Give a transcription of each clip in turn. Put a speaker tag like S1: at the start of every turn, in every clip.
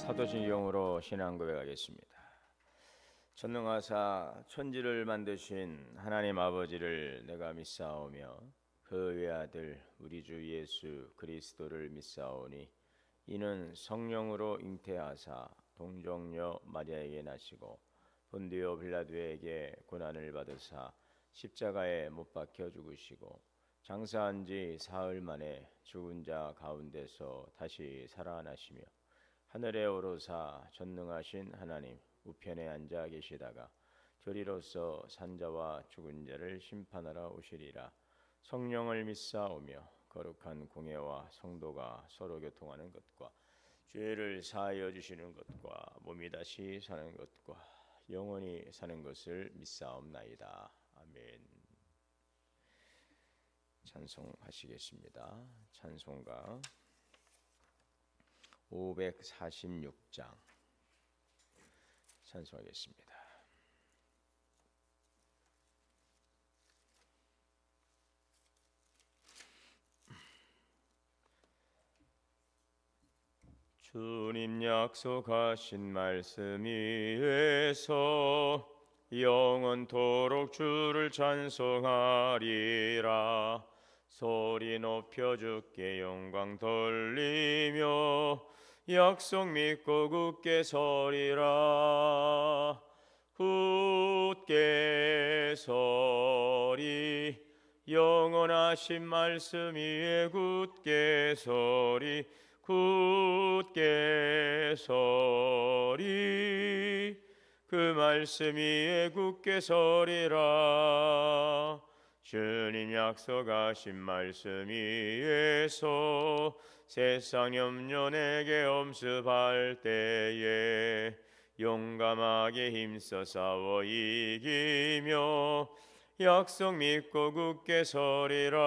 S1: 사도신경으로 신앙 고백하겠습니다. 전능하사 천지를 만드신 하나님 아버지를 내가 믿사오며 그 외아들 우리 주 예수 그리스도를 믿사오니 이는 성령으로 잉태하사 동정녀 마리아에게 나시고 본디오 빌라도에게 고난을 받으사 십자가에 못 박혀 죽으시고 장사한 지 사흘 만에 죽은 자 가운데서 다시 살아나시며 하늘에 오르사 전능하신 하나님 우편에 앉아 계시다가 저리로서 산자와 죽은 자를 심판하러 오시리라. 성령을 믿사오며 거룩한 공예와 성도가 서로 교통하는 것과 죄를 사하여 주시는 것과 몸이 다시 사는 것과 영원히 사는 것을 믿사옵나이다. 아멘. 찬송하시겠습니다. 찬송가 546장 찬송하겠습니다. 주님 약속하신 말씀 위에서 영원토록 주를 찬송하리라. 소리 높여 주께 영광 돌리며 약속 믿고 굳게 서리라. 굳게 서리 영원하신 말씀 위에 굳게 서리 굳게 서리 그 말씀 위에 굳게 서리라. 주님 약속하신 말씀 위에서 세상 염려 내게 엄습할 때에 용감하게 힘써 싸워 이기며 약속 믿고 굳게 서리라.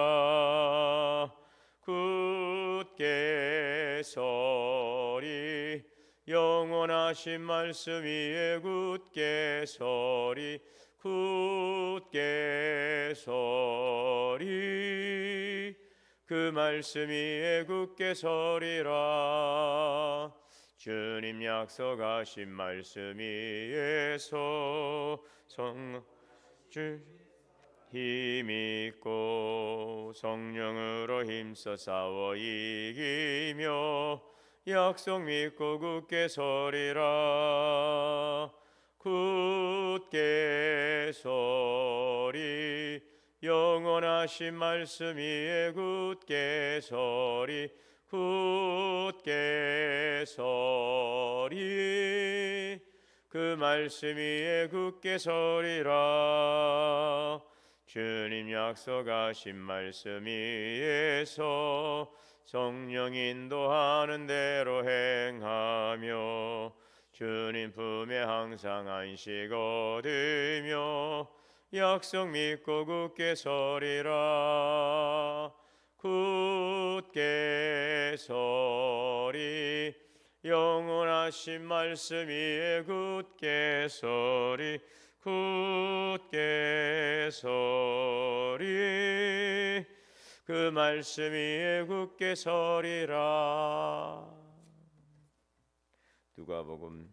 S1: 굳게 서리 영원하신 말씀 위에 굳게 서리 굳게 서리 그 말씀 위에 굳게 서리라. 주님 약속하신 말씀 위에서 주 힘있고 성령으로 힘써 싸워 이기며 약속 믿고 굳게 서리라. 굳게 서리 영원하신 말씀 위에 굳게 서리 굳게 서리 그 말씀 위에 굳게 서리라. 주님 약속하신 말씀 위에서 성령 인도하는 대로 행하며 주님 품에 항상 안식 얻으며 약속 믿고 굳게 서리라. 굳게 서리 영원하신 말씀 위에 굳게 서리 굳게 서리 그 말씀 위에 굳게 서리라. 누가복음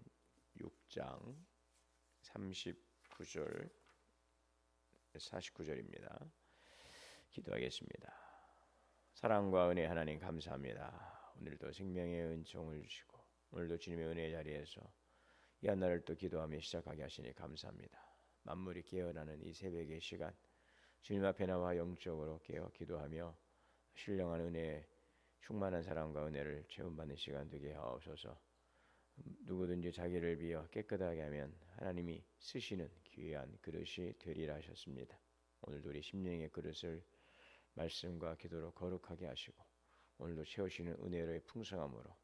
S1: 6장 39절 49절입니다. 기도하겠습니다. 사랑과 은혜 하나님 감사합니다. 오늘도 생명의 은총을 주시고 오늘도 주님의 은혜의 자리에서 이 한날을 또 기도하며 시작하게 하시니 감사합니다. 만물이 깨어나는 이 새벽의 시간 주님 앞에 나와 영적으로 깨어 기도하며 신령한 은혜 충만한 사랑과 은혜를 체험받는 시간 되게 하옵소서. 누구든지 자기를 비워 깨끗하게 하면 하나님이 쓰시는 귀한 그릇이 되리라 하셨습니다. 오늘도 우리 심령의 그릇을 말씀과 기도로 거룩하게 하시고 오늘도 채우시는 은혜로의 풍성함으로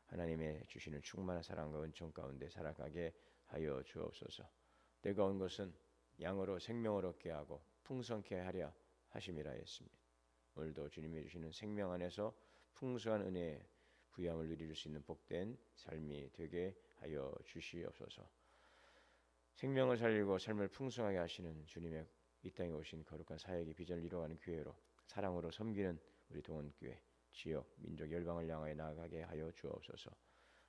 S1: 하나님의 주시는 충만한 사랑과 은총 가운데 살아가게 하여 주옵소서. 내가 온 것은 양으로 생명을 얻게 하고 풍성케 하려 하심이라 했습니다. 오늘도 주님이 주시는 생명 안에서 풍성한 은혜의 부양을 누릴 수 있는 복된 삶이 되게 하여 주시옵소서. 생명을 살리고 삶을 풍성하게 하시는 주님의 이 땅에 오신 거룩한 사역의 비전을 이루어가는 교회로 사랑으로 섬기는 우리 동원교회 지역 민족 열방을 향하여 나아가게 하여 주옵소서.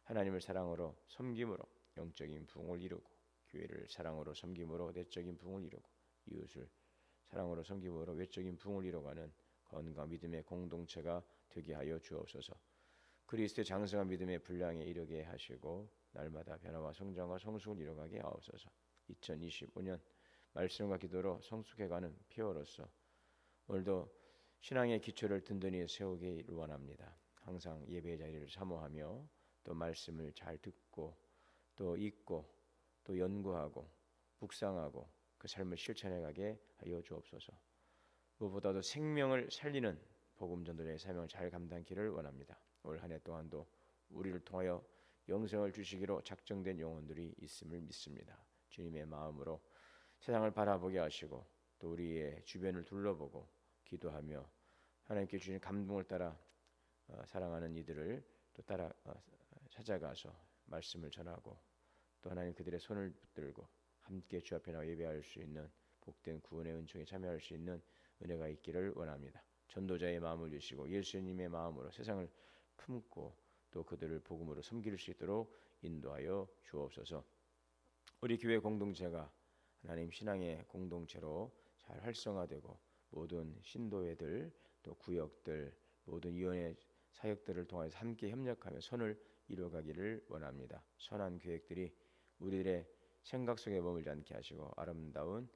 S1: 하나님을 사랑으로 섬김으로 영적인 부흥을 이루고 교회를 사랑으로 섬김으로 내적인 부흥을 이루고 이웃을 사랑으로 섬김으로 외적인 부흥을 이루어가는 건강 믿음의 공동체가 되게 하여 주옵소서. 그리스도의 장성한 믿음의 분량에 이르게 하시고 날마다 변화와 성장과 성숙을 이루어가게 하옵소서. 2025년 말씀과 기도로 성숙해가는 피어로서 오늘도 신앙의 기초를 든든히 세우기를 원합니다. 항상 예배의 자리를 사모하며 또 말씀을 잘 듣고 또 읽고 또 연구하고 묵상하고 그 삶을 실천해가게 하여 주옵소서. 무엇보다도 생명을 살리는 복음 전도자의 사명을 잘 감당키를 원합니다. 올 한 해 동안도 우리를 통하여 영생을 주시기로 작정된 영혼들이 있음을 믿습니다. 주님의 마음으로 세상을 바라보게 하시고 또 우리의 주변을 둘러보고 기도하며 하나님께 주신 감동을 따라 사랑하는 이들을 또 따라 찾아가서 말씀을 전하고 또 하나님 그들의 손을 붙들고 함께 주 앞에 나와 예배할 수 있는 복된 구원의 은총에 참여할 수 있는 은혜가 있기를 원합니다. 전도자의 마음을 주시고 예수님의 마음으로 세상을 품고 또 그들을 복음으로 섬길 수 있도록 인도하여 주옵소서. 우리 교회 공동체가 하나님 신앙의 공동체로 잘 활성화되고 모든 신도회들 또 구역들 모든 위원회 사역들을 통해서 함께 협력하며 선을 이루어가기를 원합니다. 선한 계획들이 우리들의 생각 속에 머물지 않게 하시고 아름다운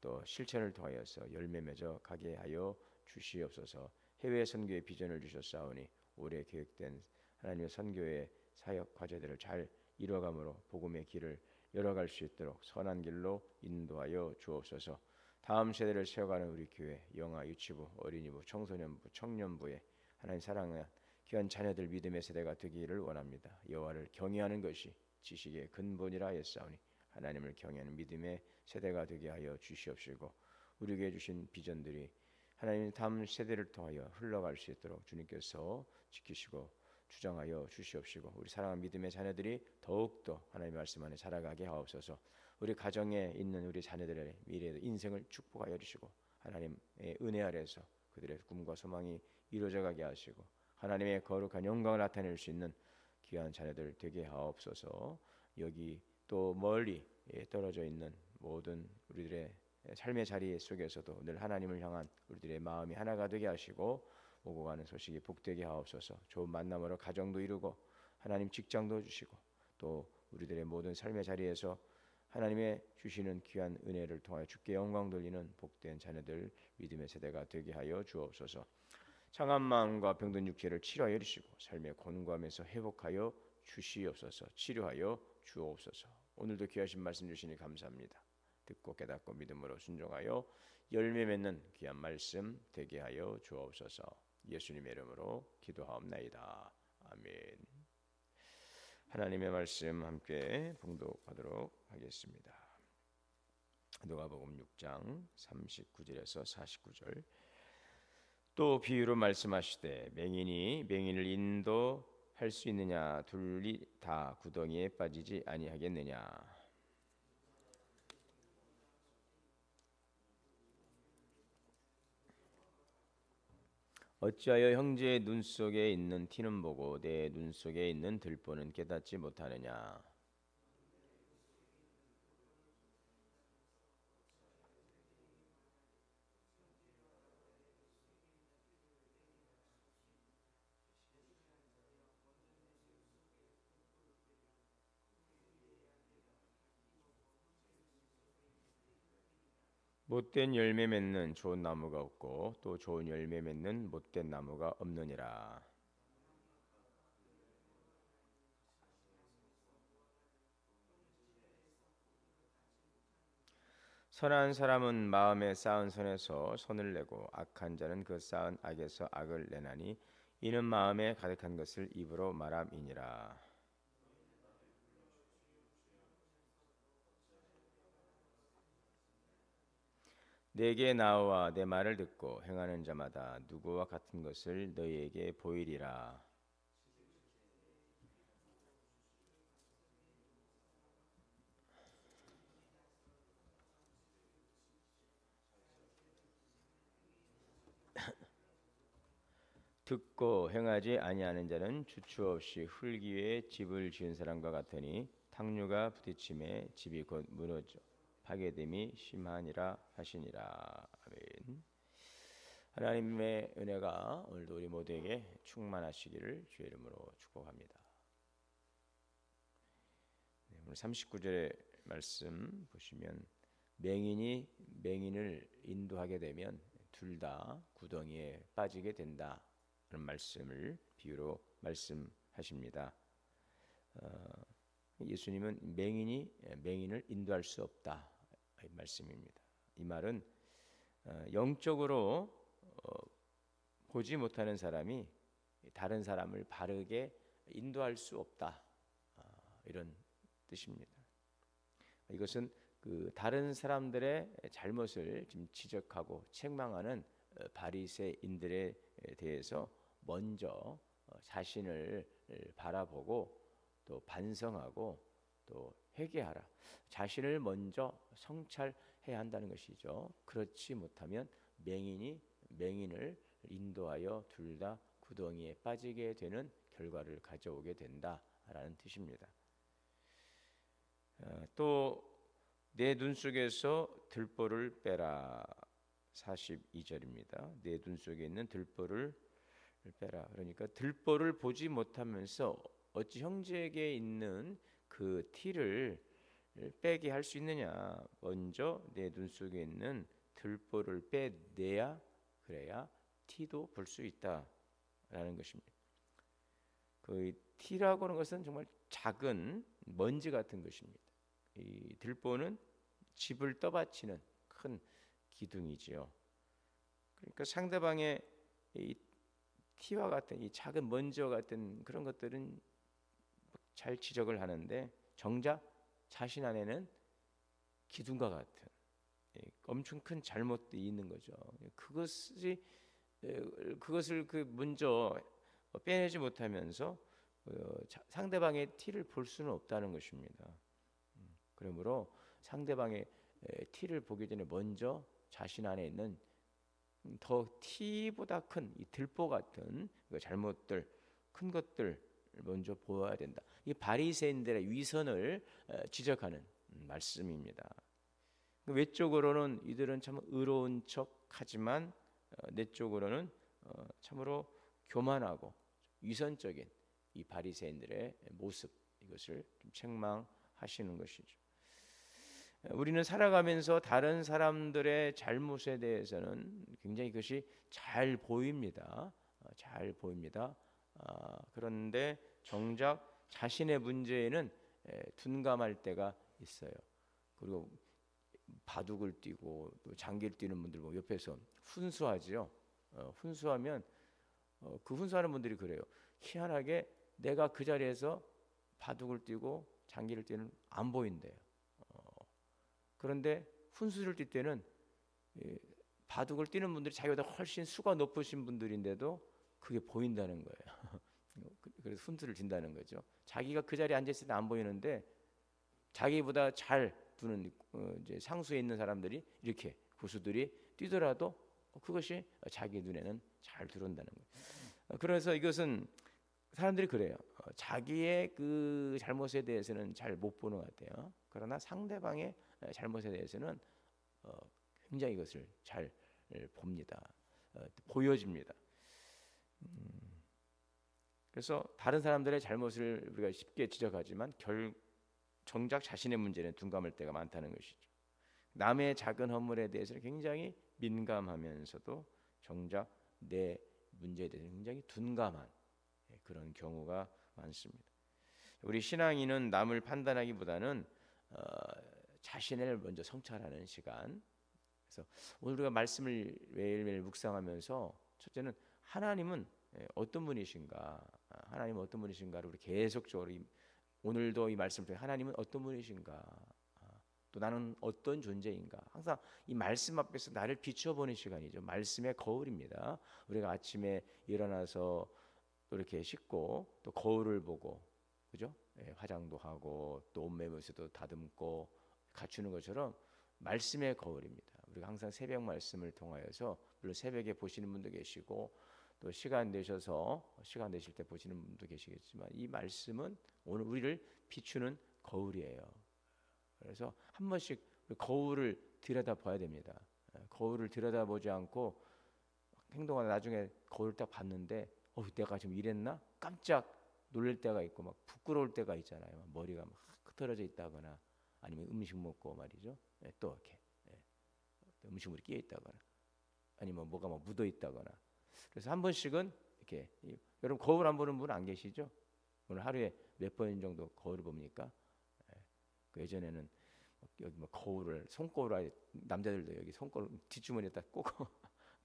S1: 또 실천을 통하여서 열매 맺어 가게 하여 주시옵소서. 해외 선교의 비전을 주셨사오니 올해 계획된 하나님의 선교의 사역 과제들을 잘 이뤄감으로 복음의 길을 열어갈 수 있도록 선한 길로 인도하여 주옵소서. 다음 세대를 세워가는 우리 교회 영아 유치부 어린이부 청소년부 청년부에 하나님 사랑하는 귀한 자녀들 믿음의 세대가 되기를 원합니다. 여호와를 경외하는 것이 지식의 근본이라 했사오니 하나님을 경외하는 믿음의 세대가 되게 하여 주시옵시고 우리에게 주신 비전들이 하나님 다음 세대를 통하여 흘러갈 수 있도록 주님께서 지키시고 주장하여 주시옵시고 우리 사랑하는 믿음의 자녀들이 더욱더 하나님의 말씀 안에 자라가게 하옵소서. 우리 가정에 있는 우리 자녀들의 미래의 인생을 축복하여 주시고 하나님의 은혜 아래에서 그들의 꿈과 소망이 이루어져 가게 하시고 하나님의 거룩한 영광을 나타낼 수 있는 귀한 자녀들 되게 하옵소서. 여기 또 멀리 떨어져 있는 모든 우리들의 삶의 자리 속에서도 늘 하나님을 향한 우리들의 마음이 하나가 되게 하시고 오고 가는 소식이 복되게 하옵소서. 좋은 만남으로 가정도 이루고 하나님 직장도 주시고 또 우리들의 모든 삶의 자리에서 하나님의 주시는 귀한 은혜를 통하여 주께 영광 돌리는 복된 자녀들 믿음의 세대가 되게 하여 주옵소서. 상한 마음과 병든 육체를 치료하여 주시고 삶의 곤고함에서 회복하여 주시옵소서. 치료하여 주옵소서. 오늘도 귀하신 말씀 주시니 감사합니다. 듣고 깨닫고 믿음으로 순종하여 열매 맺는 귀한 말씀 되게 하여 주옵소서. 예수님의 이름으로 기도하옵나이다. 아멘. 하나님의 말씀 함께 봉독하도록 하겠습니다. 누가복음 6장 39절에서 49절. 또 비유로 말씀하시되 맹인이 맹인을 인도할 수 있느냐? 둘이 다 구덩이에 빠지지 아니하겠느냐? 어찌하여 형제의 눈 속에 있는 티는 보고 내 눈 속에 있는 들보는 깨닫지 못하느냐? 못된 열매 맺는 좋은 나무가 없고 또 좋은 열매 맺는 못된 나무가 없느니라. 선한 사람은 마음에 쌓은 선에서 선을 내고 악한 자는 그 쌓은 악에서 악을 내나니 이는 마음에 가득한 것을 입으로 말함이니라. 내게 나와 내 말을 듣고 행하는 자마다 누구와 같은 것을 너희에게 보이리라. 듣고 행하지 아니하는 자는 주추 없이 흙 위에 집을 지은 사람과 같으니 탕류가 부딪힘에 집이 곧 무너져 파괴됨이 심하니라 하시니라. 아멘. 하나님의 은혜가 오늘도 우리 모두에게 충만하시기를 주의 이름으로 축복합니다. 네, 오늘 39절의 말씀 보시면 맹인이 맹인을 인도하게 되면 둘 다 구덩이에 빠지게 된다. 그런 말씀을 비유로 말씀하십니다. 예수님은 맹인이 맹인을 인도할 수 없다 이 말씀입니다. 이 말은 영적으로 보지 못하는 사람이 다른 사람을 바르게 인도할 수 없다 이런 뜻입니다. 이것은 그 다른 사람들의 잘못을 좀 지적하고 책망하는 바리새인들에 대해서 먼저 자신을 바라보고 또 반성하고 또 회개하라. 자신을 먼저 성찰해야 한다는 것이죠. 그렇지 못하면 맹인이 맹인을 인도하여 둘 다 구덩이에 빠지게 되는 결과를 가져오게 된다라는 뜻입니다. 또 내 눈 속에서 들보를 빼라. 42절입니다. 내 눈 속에 있는 들보를 빼라. 그러니까 들보를 보지 못하면서 어찌 형제에게 있는 그 티를 빼게 할 수 있느냐. 먼저 내 눈 속에 있는 들보를 빼내야 그래야 티도 볼 수 있다라는 것입니다. 그 티라고 하는 것은 정말 작은 먼지 같은 것입니다. 이 들보는 집을 떠받치는 큰 기둥이지요. 그러니까 상대방의 이 티와 같은 이 작은 먼지와 같은 그런 것들은 잘 지적을 하는데 정작 자신 안에는 기둥과 같은 엄청 큰 잘못이 있는 거죠. 그것을 먼저 빼내지 못하면서 상대방의 티를 볼 수는 없다는 것입니다. 그러므로 상대방의 티를 보기 전에 먼저 자신 안에 있는 더 티보다 큰 이 들보 같은 잘못들, 큰 것들 먼저 보아야 된다. 이 바리새인들의 위선을 지적하는 말씀입니다. 외적으로는 이들은 참 의로운 척하지만 내적으로는 참으로 교만하고 위선적인 이 바리새인들의 모습 이것을 좀 책망하시는 것이죠. 우리는 살아가면서 다른 사람들의 잘못에 대해서는 굉장히 그것이 잘 보입니다. 잘 보입니다. 그런데 정작 자신의 문제에는 둔감할 때가 있어요. 그리고 바둑을 뛰고 또 장기를 뛰는 분들 보고 옆에서 훈수하지요. 훈수하면 그 훈수하는 분들이 그래요. 희한하게 내가 그 자리에서 바둑을 뛰고 장기를 뛰는 안 보인대요. 그런데 훈수를 뛸 때는 바둑을 뛰는 분들이 자기보다 훨씬 수가 높으신 분들인데도 그게 보인다는 거예요. 그래서 훈수를 뛴다는 거죠. 자기가 그 자리에 앉아 있을 때 안 보이는데 자기보다 잘 두는 이제 상수에 있는 사람들이 이렇게 고수들이 뛰더라도 그것이 자기 눈에는 잘 들어온다는 거예요. 그래서 이것은 사람들이 그래요. 자기의 그 잘못에 대해서는 잘 못 보는 것 같아요. 그러나 상대방의 잘못에 대해서는 굉장히 이것을 잘 봅니다. 보여집니다. 그래서 다른 사람들의 잘못을 우리가 쉽게 지적하지만 정작 자신의 문제는 둔감할 때가 많다는 것이죠. 남의 작은 허물에 대해서는 굉장히 민감하면서도 정작 내 문제에 대해서 굉장히 둔감한 그런 경우가 많습니다. 우리 신앙인은 남을 판단하기보다는 자신을 먼저 성찰하는 시간. 그래서 오늘 우리가 말씀을 매일매일 묵상하면서 첫째는 하나님은 어떤 분이신가, 하나님은 어떤 분이신가를 우리 계속적으로 오늘도 이 말씀을 통해 하나님은 어떤 분이신가, 또 나는 어떤 존재인가, 항상 이 말씀 앞에서 나를 비춰보는 시간이죠. 말씀의 거울입니다. 우리가 아침에 일어나서 또 이렇게 씻고 또 거울을 보고, 그죠? 화장도 하고 또 옷매무새도 다듬고 갖추는 것처럼 말씀의 거울입니다. 우리가 항상 새벽 말씀을 통하여서 물론 새벽에 보시는 분도 계시고 또 시간 내실 때 보시는 분도 계시겠지만 이 말씀은 오늘 우리를 비추는 거울이에요. 그래서 한 번씩 거울을 들여다봐야 됩니다. 거울을 들여다보지 않고 행동하다 나중에 거울 딱 봤는데 내가 지금 이랬나? 깜짝 놀랄 때가 있고 막 부끄러울 때가 있잖아요. 머리가 막 흐트러져 있다거나 아니면 음식 먹고 말이죠. 또 이렇게 음식물이 끼어 있다거나 아니면 뭐가 막 묻어 있다거나. 그래서 한 번씩은 이렇게 여러분 거울 안 보는 분 안 계시죠? 오늘 하루에 몇 번 정도 거울을 봅니까? 그 예전에는 여기 뭐 거울을 손거울 남자들도 여기 손거울 뒷주머니에다 꽂고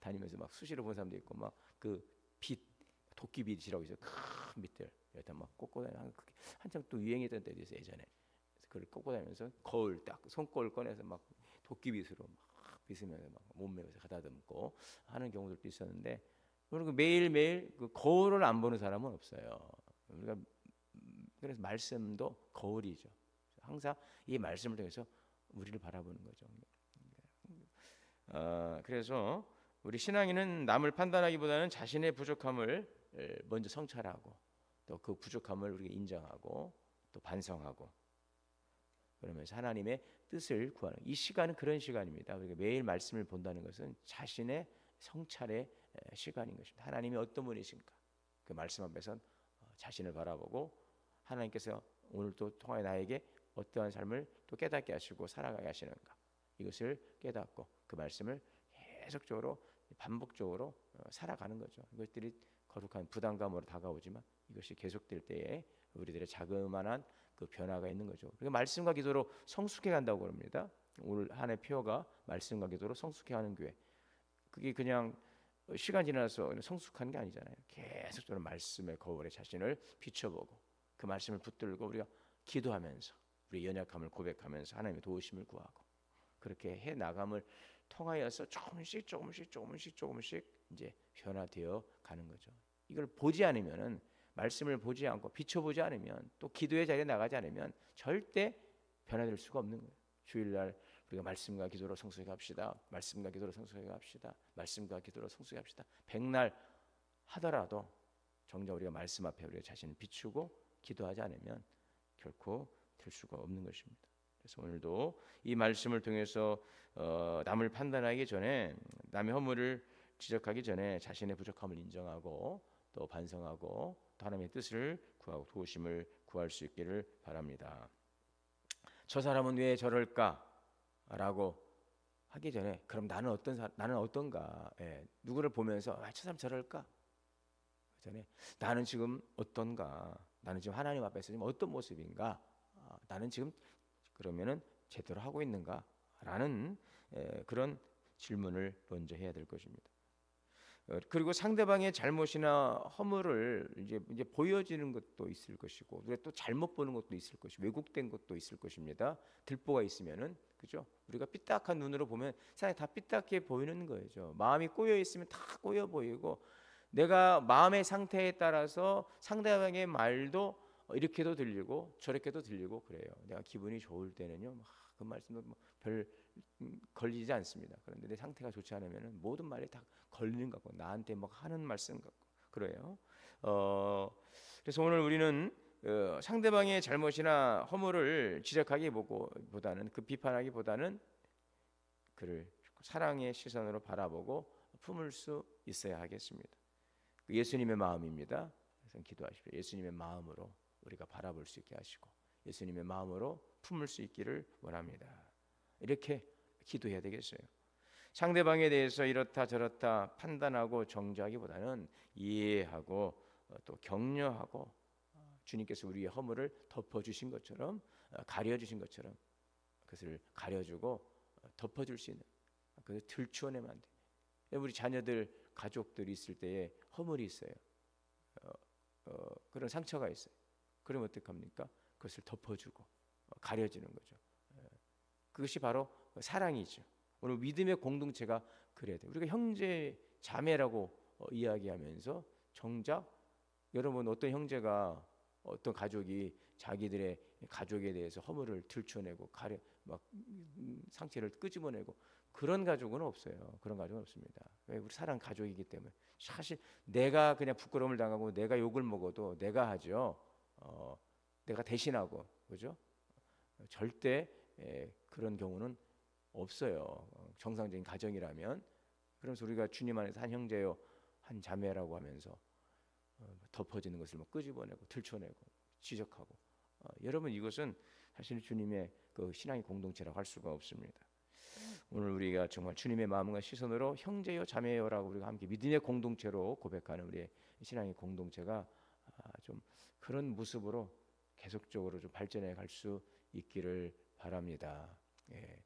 S1: 다니면서 막 수시로 본 사람도 있고 막 그 빛 도끼빛이라고 있어요. 큰 빛들 여기다 막 꽂고 다니는 그게 한참 또 유행했던 때도 있어요. 예전에 그걸 꽂고 다니면서 거울 딱 손거울 꺼내서 막 도끼빛으로 막 빗으면서 막 몸매에서 가다듬고 하는 경우들도 있었는데 그리고 매일매일 그 거울을 안 보는 사람은 없어요. 우리가 그래서 말씀도 거울이죠. 항상 이 말씀을 통해서 우리를 바라보는 거죠. 그래서 우리 신앙인은 남을 판단하기보다는 자신의 부족함을 먼저 성찰하고 또 그 부족함을 우리가 인정하고 또 반성하고 그러면서 하나님의 뜻을 구하는 이 시간은 그런 시간입니다. 우리가 매일 말씀을 본다는 것은 자신의 성찰의 시간인 것입니다. 하나님이 어떤 분이신가? 그 말씀 앞에서 자신을 바라보고 하나님께서 오늘 또 통하여 나에게 어떠한 삶을 또 깨닫게 하시고 살아가게 하시는가? 이것을 깨닫고 그 말씀을 계속적으로 반복적으로 살아가는 거죠. 이것들이 거룩한 부담감으로 다가오지만 이것이 계속될 때에 우리들의 자그마한 그 변화가 있는 거죠. 그러니까 말씀과 기도로 성숙해 간다고 합니다. 오늘 한 해 표어가 말씀과 기도로 성숙해가는 교회. 그게 그냥 시간 지나서 성숙한 게 아니잖아요. 계속적으로 말씀의 거울에 자신을 비춰보고 그 말씀을 붙들고 우리가 기도하면서 우리 연약함을 고백하면서 하나님의 도우심을 구하고 그렇게 해 나감을 통하여서 조금씩 이제 변화되어 가는 거죠. 이걸 보지 않으면은 말씀을 보지 않고 비춰보지 않으면 또 기도의 자리에 나가지 않으면 절대 변화될 수가 없는 거예요. 주일날 우리가 말씀과 기도로 성숙해 갑시다. 말씀과 기도로 성숙해 갑시다. 말씀과 기도로 성숙해 갑시다. 백날 하더라도 정작 우리가 말씀 앞에 우리가 자신을 비추고 기도하지 않으면 결코 될 수가 없는 것입니다. 그래서 오늘도 이 말씀을 통해서 남을 판단하기 전에 남의 허물을 지적하기 전에 자신의 부족함을 인정하고 또 반성하고 또 하나님의 뜻을 구하고 도우심을 구할 수 있기를 바랍니다. 저 사람은 왜 저럴까라고 하기 전에 그럼 나는 어떤가? 누구를 보면서 저 사람 저럴까? 그 전에 나는 지금 어떤가? 나는 지금 하나님 앞에서 지금 어떤 모습인가? 나는 지금 그러면은 제대로 하고 있는가라는 그런 질문을 먼저 해야 될 것입니다. 그리고 상대방의 잘못이나 허물을 이제 보여지는 것도 있을 것이고 우리가 또 잘못 보는 것도 있을 것이고 왜곡된 것도 있을 것입니다. 들보가 있으면은 그죠? 우리가 삐딱한 눈으로 보면 세상이 다 삐딱해 보이는 거죠. 마음이 꼬여 있으면 다 꼬여 보이고 내가 마음의 상태에 따라서 상대방의 말도 이렇게도 들리고 저렇게도 들리고 그래요. 내가 기분이 좋을 때는요, 그 말씀도 별 걸리지 않습니다. 그런데 내 상태가 좋지 않으면 모든 말이 다 걸리는 것 같고 나한테 막 하는 말씀 같고 그래요. 그래서 오늘 우리는 상대방의 잘못이나 허물을 지적하기보다는 그 비판하기보다는 그를 사랑의 시선으로 바라보고 품을 수 있어야 하겠습니다. 예수님의 마음입니다. 그래서 기도하십시오. 예수님의 마음으로 우리가 바라볼 수 있게 하시고 예수님의 마음으로 품을 수 있기를 원합니다. 이렇게 기도해야 되겠어요. 상대방에 대해서 이렇다 저렇다 판단하고 정죄하기보다는 이해하고 또 격려하고 주님께서 우리의 허물을 덮어주신 것처럼 가려주신 것처럼 그것을 가려주고 덮어줄 수 있는 그것을 들추어내면 안 돼요. 우리 자녀들 가족들이 있을 때에 허물이 있어요. 그런 상처가 있어요. 그러면 어떡합니까? 그것을 덮어주고 가려주는 거죠. 그것이 바로 사랑이죠. 오늘 믿음의 공동체가 그래야 돼요. 우리가 형제 자매라고 이야기하면서 정작 여러분 어떤 형제가 어떤 가족이 자기들의 가족에 대해서 허물을 들춰내고 막 상체를 끄집어내고 그런 가족은 없어요. 그런 가족은 없습니다. 왜? 우리 사랑 가족이기 때문에. 사실 내가 그냥 부끄러움을 당하고 내가 욕을 먹어도 내가 하죠. 내가 대신하고, 그죠? 절대 그런 경우는 없어요. 정상적인 가정이라면. 그래서 우리가 주님 안에서 한 형제요, 한 자매라고 하면서 덮어지는 것을 막 끄집어내고 들춰내고 지적하고, 여러분 이것은 사실 주님의 그 신앙의 공동체라고 할 수가 없습니다. 오늘 우리가 정말 주님의 마음과 시선으로 형제요 자매요라고 우리가 함께 믿음의 공동체로 고백하는 우리의 신앙의 공동체가 좀 그런 모습으로 계속적으로 좀 발전해 갈 수 있기를 바랍니다. 예.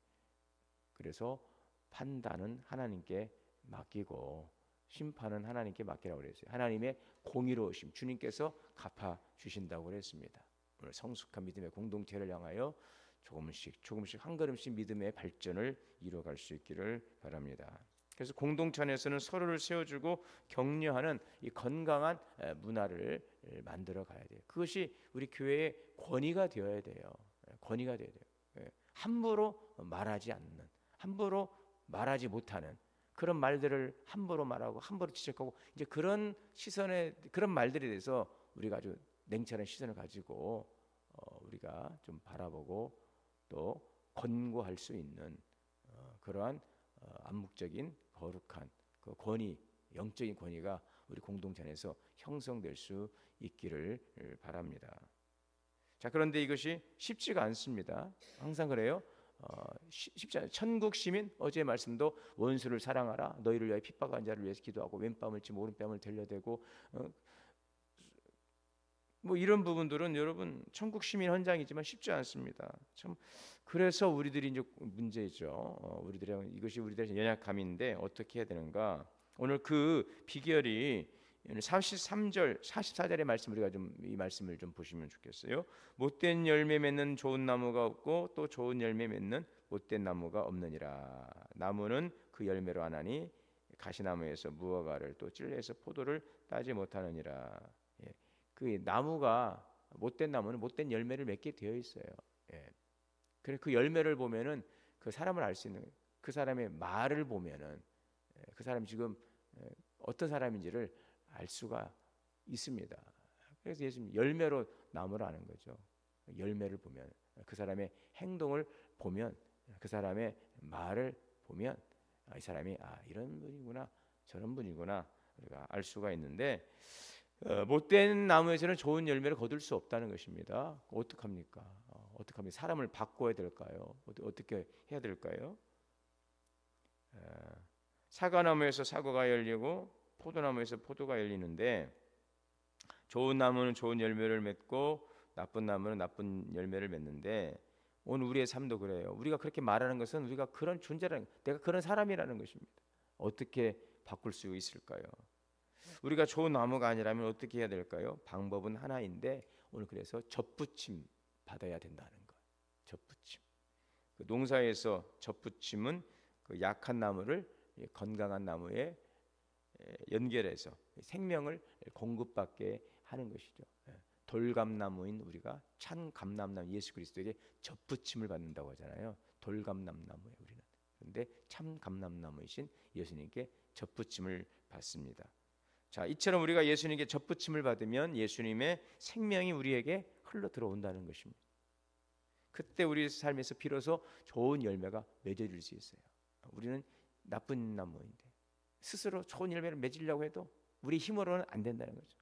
S1: 그래서 판단은 하나님께 맡기고 심판은 하나님께 맡기라고 그랬어요. 하나님의 공의로우심, 주님께서 갚아 주신다고 그랬습니다. 오늘 성숙한 믿음의 공동체를 향하여 조금씩 한 걸음씩 믿음의 발전을 이루어갈 수 있기를 바랍니다. 그래서 공동체 안에서는 서로를 세워주고 격려하는 이 건강한 문화를 만들어 가야 돼요. 그것이 우리 교회의 권위가 되어야 돼요. 권위가 되어야 돼요. 함부로 말하지 않는, 함부로 말하지 못하는 그런 말들을 함부로 말하고 함부로 지적하고 이제 그런 시선에 그런 말들에 대해서 우리가 아주 냉철한 시선을 가지고 우리가 좀 바라보고 또 권고할 수 있는 그러한 암묵적인 거룩한 그 권위, 영적인 권위가 우리 공동체 안에서 형성될 수 있기를 바랍니다. 자, 그런데 이것이 쉽지가 않습니다. 항상 그래요. 쉽지 않아요. 천국 시민 어제의 말씀도 원수를 사랑하라, 너희를 위하여 핍박한 자를 위해서 기도하고 왼뺨을 치고 오른뺨을 들려대고 뭐 이런 부분들은 여러분 천국 시민 헌장이지만 쉽지 않습니다. 참 그래서 우리들이 이제 문제죠. 이것이 우리들의 연약함인데 어떻게 해야 되는가? 오늘 그 비결이 43절, 44절의 말씀 우리가 좀 이 말씀을 좀 보시면 좋겠어요. 못된 열매 맺는 좋은 나무가 없고 또 좋은 열매 맺는 못된 나무가 없느니라. 나무는 그 열매로 아나니 가시나무에서 무화과를 또 찔레에서 포도를 따지 못하느니라. 예. 그 나무가 못된 나무는 못된 열매를 맺게 되어 있어요. 예. 그래 그 열매를 보면은 그 사람을 알 수 있는 그 사람의 말을 보면은 그 사람이 지금 어떤 사람인지를 알 수가 있습니다. 그래서 예수님 열매로 나무를 아는 거죠. 열매를 보면 그 사람의 행동을 보면 그 사람의 말을 보면 이 사람이 이런 분이구나 저런 분이구나 우리가 알 수가 있는데 못된 나무에서는 좋은 열매를 거둘 수 없다는 것입니다. 어떡합니까? 어떡합니까? 사람을 바꿔야 될까요? 어떻게 해야 될까요? 사과나무에서 사과가 열리고 포도나무에서 포도가 열리는데 좋은 나무는 좋은 열매를 맺고 나쁜 나무는 나쁜 열매를 맺는데 오늘 우리의 삶도 그래요. 우리가 그렇게 말하는 것은 우리가 그런 존재라는, 내가 그런 사람이라는 것입니다. 어떻게 바꿀 수 있을까요? 우리가 좋은 나무가 아니라면 어떻게 해야 될까요? 방법은 하나인데 오늘 그래서 접붙임 받아야 된다는 거예요. 접붙임. 그 농사에서 접붙임은 그 약한 나무를 건강한 나무에 연결해서 생명을 공급받게 하는 것이죠. 돌감나무인 우리가 찬 감람나무 예수 그리스도에게 접붙임을 받는다고 하잖아요. 돌감람나무에 우리는. 그런데 참 감람나무이신 예수님께 접붙임을 받습니다. 자, 이처럼 우리가 예수님께 접붙임을 받으면 예수님의 생명이 우리에게 흘러 들어온다는 것입니다. 그때 우리 삶에서 비로소 좋은 열매가 맺어질 수 있어요. 우리는 나쁜 나무인데 스스로 좋은 열매를 맺으려고 해도 우리 힘으로는 안 된다는 거죠.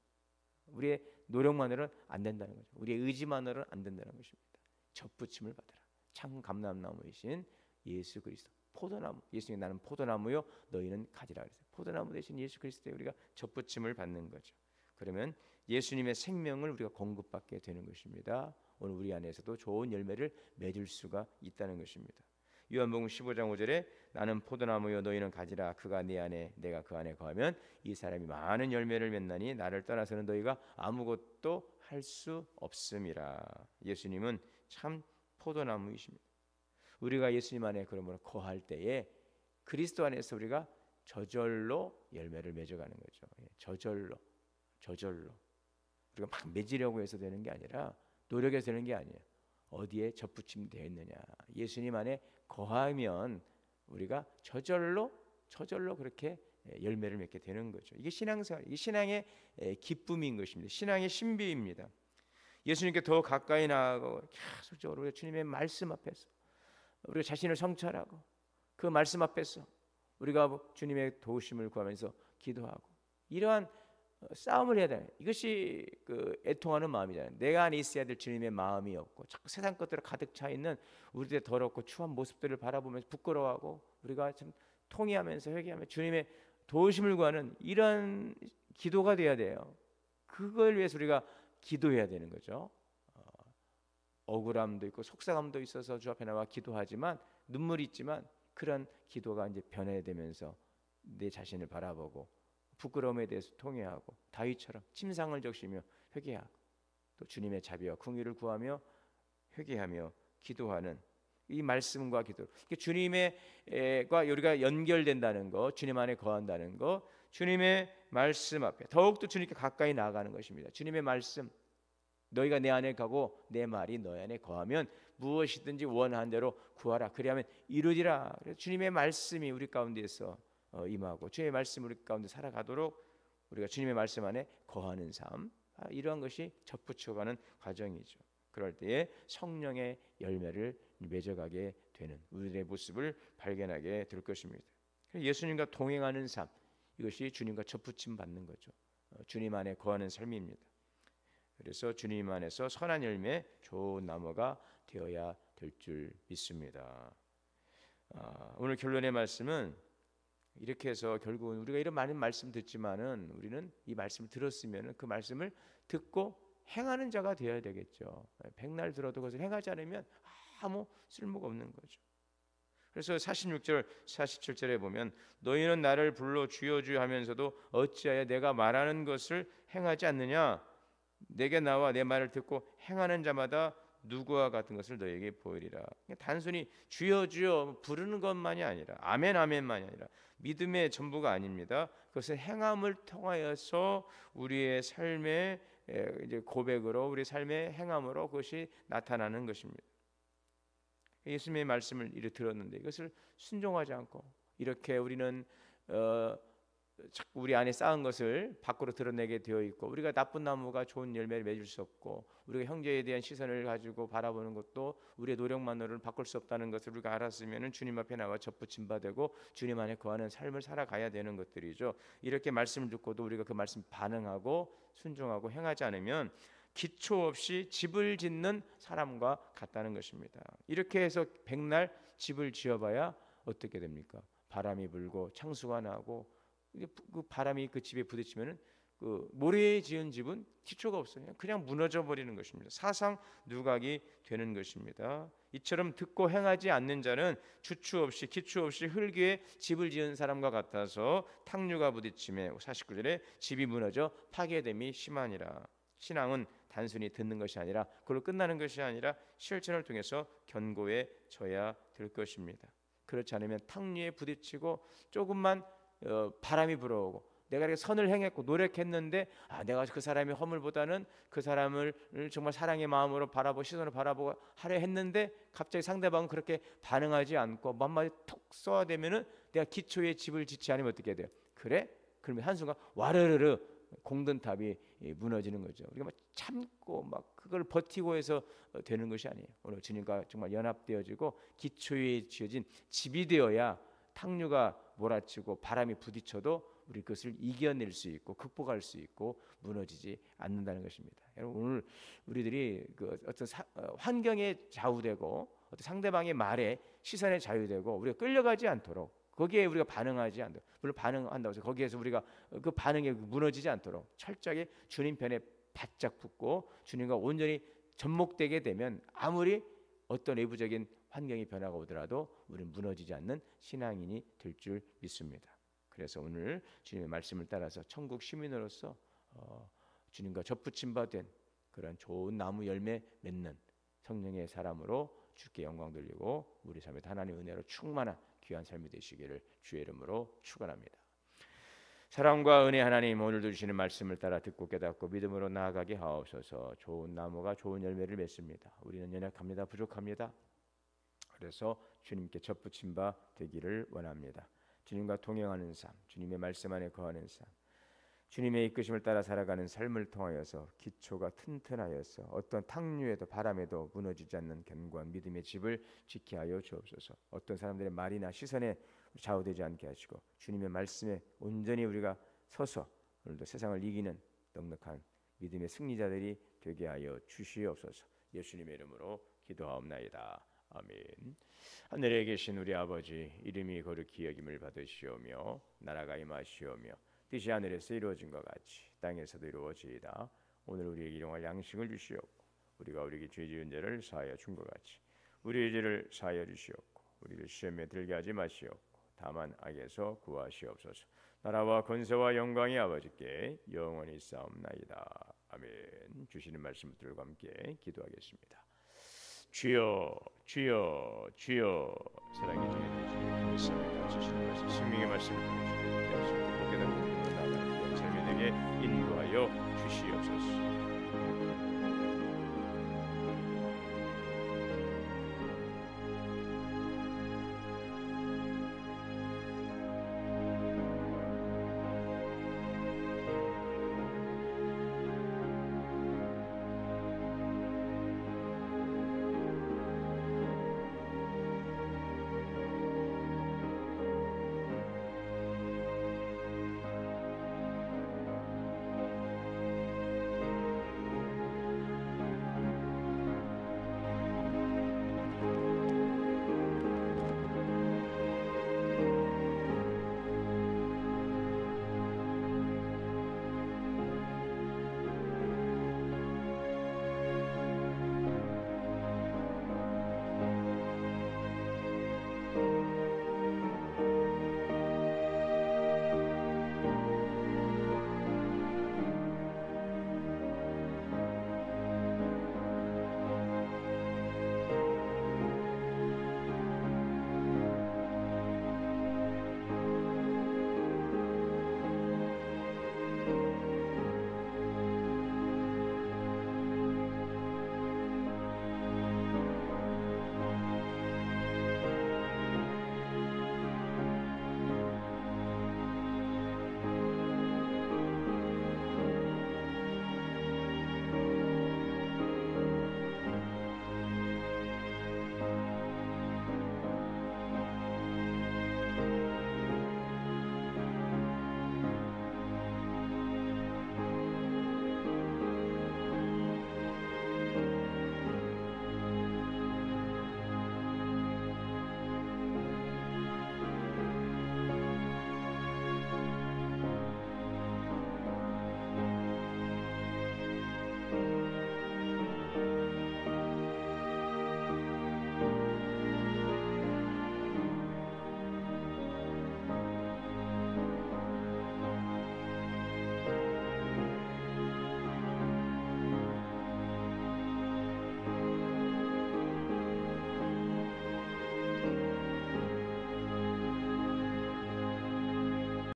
S1: 우리의 노력만으로는 안 된다는 거죠. 우리의 의지만으로는 안 된다는 것입니다. 접붙임을 받으라. 참 감람나무이신 예수 그리스도. 포도나무. 예수님 나는 포도나무요 너희는 가지라 그랬어요. 포도나무 대신 예수 그리스도에 우리가 접붙임을 받는 거죠. 그러면 예수님의 생명을 우리가 공급받게 되는 것입니다. 오늘 우리 안에서도 좋은 열매를 맺을 수가 있다는 것입니다. 요한복음 15장 5절에 나는 포도나무요 너희는 가지라 그가 내 안에 내가 그 안에 거하면 이 사람이 많은 열매를 맺나니 나를 떠나서는 너희가 아무것도 할 수 없음이라. 예수님은 참 포도나무이십니다. 우리가 예수님 안에 그러므로 거할 때에 그리스도 안에서 우리가 저절로 열매를 맺어가는 거죠. 저절로 우리가 막 맺으려고 해서 되는 게 아니라 노력해서 되는 게 아니에요. 어디에 접붙임되어 있느냐. 예수님 안에 거하면 우리가 저절로 그렇게 열매를 맺게 되는 거죠. 이게 신앙생활, 이게 신앙의 기쁨인 것입니다. 신앙의 신비입니다. 예수님께 더 가까이 나아가고 계속적으로 우리가 주님의 말씀 앞에서 우리가 자신을 성찰하고 그 말씀 앞에서 우리가 주님의 도우심을 구하면서 기도하고 이러한 싸움을 해야 돼. 이것이 그 애통하는 마음이잖아요. 내가 안에 있어야 될 주님의 마음이 없고 자꾸 세상 것들을 가득 차 있는 우리들의 더럽고 추한 모습들을 바라보면서 부끄러워하고 우리가 참 통회하면서 회개하며 주님의 도우심을 구하는 이런 기도가 돼야 돼요. 그걸 위해서 우리가 기도해야 되는 거죠. 억울함도 있고 속상함도 있어서 주 앞에 나와 기도하지만 눈물이 있지만 그런 기도가 이제 변해되면서 내 자신을 바라보고 부끄러움에 대해서 통회하고 다윗처럼 침상을 적시며 회개하고 또 주님의 자비와 긍휼을 구하며 회개하며 기도하는 이 말씀과 기도, 주님과 우리가 연결된다는 것, 주님 안에 거한다는 것, 주님의 말씀 앞에 더욱더 주님께 가까이 나아가는 것입니다. 주님의 말씀, 너희가 내 안에 가고 내 말이 너희 안에 거하면 무엇이든지 원하는 대로 구하라. 그리하면 이루리라. 그래서 주님의 말씀이 우리 가운데서 임하고 주님의 말씀 우리 가운데 살아가도록 우리가 주님의 말씀 안에 거하는 삶, 이러한 것이 접붙여가는 과정이죠. 그럴 때에 성령의 열매를 맺어가게 되는 우리들의 모습을 발견하게 될 것입니다. 예수님과 동행하는 삶, 이것이 주님과 접붙임 받는 거죠. 주님 안에 거하는 삶입니다. 그래서 주님 안에서 선한 열매, 좋은 나무가 되어야 될 줄 믿습니다. 오늘 결론의 말씀은 이렇게 해서 결국은 우리가 이런 많은 말씀 듣지만은 우리는 이 말씀을 들었으면 그 말씀을 듣고 행하는 자가 되어야 되겠죠. 백날 들어도 그것을 행하지 않으면 아무 쓸모가 없는 거죠. 그래서 46절 47절에 보면 너희는 나를 불러 주여 주여 하면서도 어찌하여 내가 말하는 것을 행하지 않느냐. 내게 나와 내 말을 듣고 행하는 자마다 누구와 같은 것을 너희에게 보이리라. 단순히 주여 주여 부르는 것만이 아니라 아멘 아멘만이 아니라 믿음의 전부가 아닙니다. 그것은 행함을 통하여서 우리의 삶의 이제 고백으로 우리 삶의 행함으로 그것이 나타나는 것입니다. 예수님의 말씀을 이렇게 들었는데 이것을 순종하지 않고 이렇게 우리는 자꾸 우리 안에 쌓은 것을 밖으로 드러내게 되어 있고 우리가 나쁜 나무가 좋은 열매를 맺을 수 없고 우리가 형제에 대한 시선을 가지고 바라보는 것도 우리의 노력만으로는 바꿀 수 없다는 것을 우리가 알았으면 주님 앞에 나와 접붙임 받고 주님 안에 거하는 삶을 살아가야 되는 것들이죠. 이렇게 말씀을 듣고도 우리가 그 말씀 반응하고 순종하고 행하지 않으면 기초 없이 집을 짓는 사람과 같다는 것입니다. 이렇게 해서 백날 집을 지어봐야 어떻게 됩니까? 바람이 불고 창수가 나고 그 바람이 그 집에 부딪히면은 그 모래에 지은 집은 기초가 없어요. 그냥 무너져 버리는 것입니다. 사상 누각이 되는 것입니다. 이처럼 듣고 행하지 않는 자는 주추 없이 기초 없이 흙 위에 집을 지은 사람과 같아서 탕류가 부딪힘에 49절에 집이 무너져 파괴됨이 심하니라. 신앙은 단순히 듣는 것이 아니라 그걸로 끝나는 것이 아니라 실천을 통해서 견고해져야 될 것입니다. 그렇지 않으면 탕류에 부딪히고 조금만 바람이 불어오고 내가 이렇게 선을 행했고 노력했는데 내가 그 사람의 허물보다는 그 사람을 정말 사랑의 마음으로 바라보고 시선을 바라보고 하려 했는데 갑자기 상대방은 그렇게 반응하지 않고 한마디 톡 쏘아대면은 내가 기초에 집을 짓지 않으면 어떻게 돼요? 그래? 그러면 한순간 와르르르 공든탑이 무너지는 거죠. 우리가 막 참고 막 그걸 버티고 해서 되는 것이 아니에요. 오늘 주님과 정말 연합되어지고 기초에 지어진 집이 되어야 탕류가 몰아치고 바람이 부딪혀도 우리 그것을 이겨낼 수 있고 극복할 수 있고 무너지지 않는다는 것입니다. 여러분 오늘 우리들이 그 어떤 환경에 좌우되고 어떤 상대방의 말에 시선에 자유되고 우리가 끌려가지 않도록 거기에 우리가 반응하지 않도록 물론 반응한다고 해서 거기에서 우리가 그 반응에 무너지지 않도록 철저하게 주님 편에 바짝 붙고 주님과 온전히 접목되게 되면 아무리 어떤 외부적인 환경의 변화가 오더라도 우리는 무너지지 않는 신앙인이 될 줄 믿습니다. 그래서 오늘 주님의 말씀을 따라서 천국 시민으로서 주님과 접붙임 받은 그런 좋은 나무 열매 맺는 성령의 사람으로 주께 영광 돌리고 우리 삶에 하나님의 은혜로 충만한 귀한 삶이 되시기를 주의 이름으로 축원합니다. 사랑과 은혜 하나님, 오늘도 주시는 말씀을 따라 듣고 깨닫고 믿음으로 나아가게 하옵소서. 좋은 나무가 좋은 열매를 맺습니다. 우리는 연약합니다. 부족합니다. 그래서 주님께 접붙임 바 되기를 원합니다. 주님과 동행하는 삶, 주님의 말씀 안에 거하는 삶, 주님의 이끄심을 따라 살아가는 삶을 통하여서 기초가 튼튼하여서 어떤 탕류에도 바람에도 무너지지 않는 견고한 믿음의 집을 지켜 하여 주옵소서. 어떤 사람들의 말이나 시선에 좌우되지 않게 하시고 주님의 말씀에 온전히 우리가 서서 오늘도 세상을 이기는 넉넉한 믿음의 승리자들이 되게 하여 주시옵소서. 예수님의 이름으로 기도하옵나이다. 아멘. 하늘에 계신 우리 아버지, 이름이 거룩히 여김을 받으시오며 나라가 임하시오며 뜻이 하늘에서 이루어진 것 같이 땅에서도 이루어지이다. 오늘 우리에게 일용할 양식을 주시옵고 우리가 우리에게 죄 지은 죄를 사하여 준 것 같이 우리의 죄를 사하여 주시옵고 우리를 시험에 들게 하지 마시옵고 다만 악에서 구하시옵소서. 나라와 권세와 영광이 아버지께 영원히 있사옵나이다. 아멘. 주시는 말씀 들과 함께 기도하겠습니다. 주여, 주여, 주여. 사랑해 주님 감사합니다. 주시는 말씀, 생명의 말씀을 보내주시고 깨닫고 나아가는 삶에 되게 인도하여 주시옵소서.